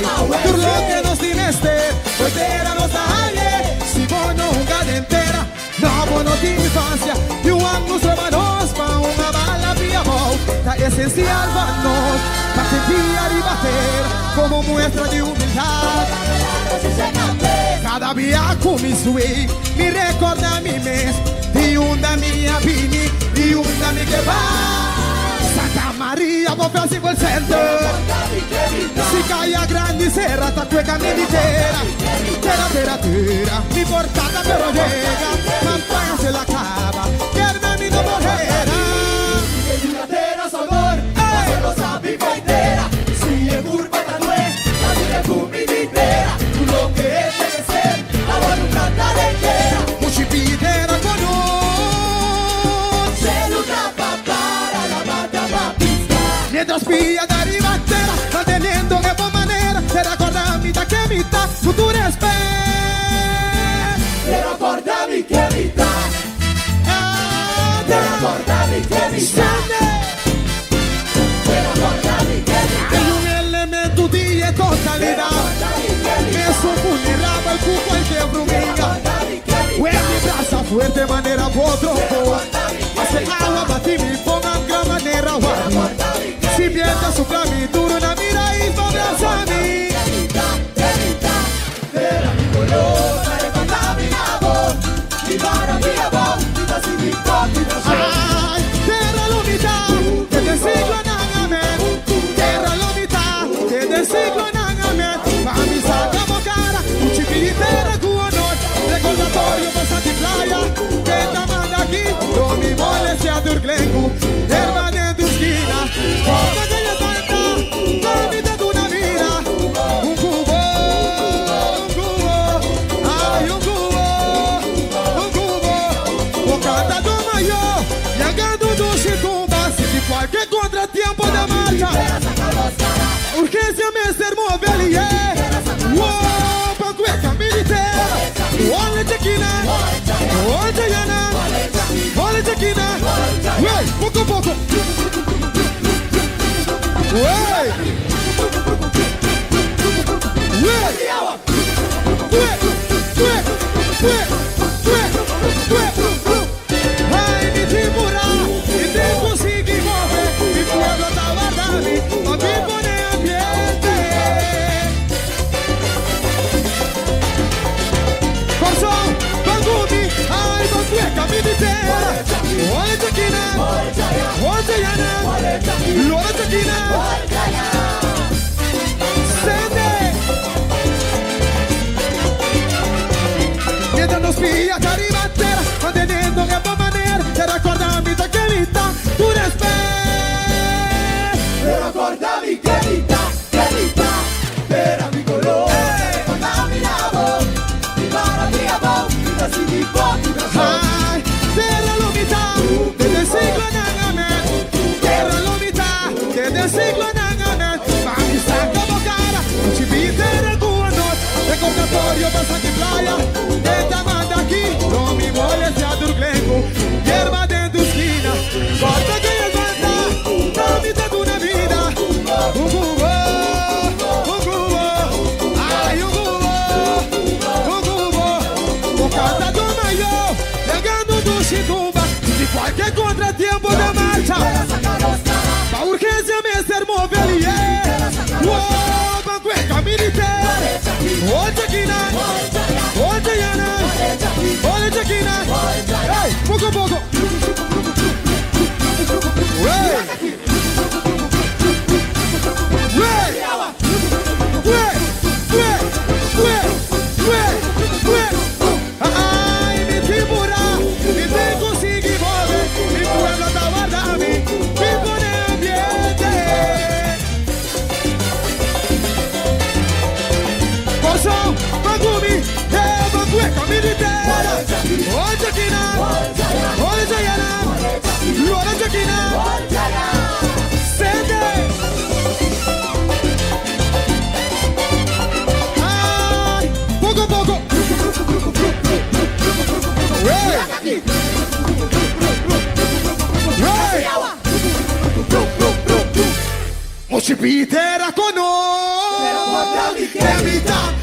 Por lo que nos dimeste, solteira nos dalle. Si vos no jugada entera, não vou no de infância. E o ano soma nós pra uma bala via mão. Tá essencial pra nós, bater e bater, como muestra de humildade. Cada dia começo me recorda me mesmo de da minha vini, de da minha que vai. Santa Maria, vou fazer o centro. Si cai a grande serra, tá com a caminho inteira. Tera, mi portada pero llega. Campaña se la acaba, pierda mi no morrera. Si una tera sabor, se lo sabe inteira. Si es curva no es, la vida es comida entera. Tú lo que es debe ser, ahora un cantar entera. Muchipidera con se luta para la mata pa' pista. mientras pilla da ribatera, mantenendo de boa maneira. Te racordami da che vita, futuro espera. Te racordami che vita. Te racordami che vita. Te racordami che vita. È un elemento di totalità. Messo vulnerava il cu qualche bruminga. Quindi brasa fuerte manera potro. Ma se agua batimi ponga gran manera guardi. Si pierde sopra mi duro una mira y va abrazami. Era mi color, me mandami la voz. Mi vara mia voz, mi da si mi copita. Ay, terra l'unità, che del siglo nangamen. Terra l'unità, che del siglo nangamen. Ma mi sa como cara, un cipiri terra con noi. Recordatorio passati in playa, che da manda aquí. Non mi vuole sia d'urglengu, erba dentro schina. Cosa che gli tanta, la vita d'una vita. Un cubo, ay un cubo. O canta do maior, llegando do Chitumba. Se de qualquer contratempo da marcha, urgência Mr. Movelier. Uou, pancueca militar. Olha de aqui, né? Olha de Yana. Olha de aqui, né? Ué, pouco a pouco. Ué. Ai, me demorar, me tem conseguir morrer. Me puedo dar guardami, ma mi pone ambiente. Corsão, Bangumi, ai, Bancueca, militeira. Olha de aqui, né? Olha de Yana. Olha de aqui, né? Mientras nos pilla caribatera, manteniendo de boa maneira. Te racordami da che vita, tu respect. Te racordami che vita, era mi color. Me mandami la voz, mi vara mia voz, mi da si mi copita. Ay, terra l'unità, che del siglo nangamen. Terra l'unità, che del siglo nangamen. Ma mi sa como cara, non ci vitere con noi. Recordatorio passati in playa, che da manda aquí. Non mi vuole sia d'urglengu, hierba dentro esquina. Porta che levanta, la vita d'una vita. Un cubo, ay un cubo. O canta do maior, llegando do Chitumba. De qualquer contratempo da marcha, pra urgência Mr. Movelier. Uou, Bancueca militar. Olha aqui, né? Olha Yana. Olha aqui, né? Ei, pouco a pouco. Ué. Ai, me demorar, me tem conseguir mover. Me puedo dar guardami, me pone ambiente. Corsão, Bangumi, Bancueca militar. Olha aqui, né? Olha Yana. Olha aqui, né? Sente. Ai, pouco a pouco. Mochipitera con noi. pra me quer me dar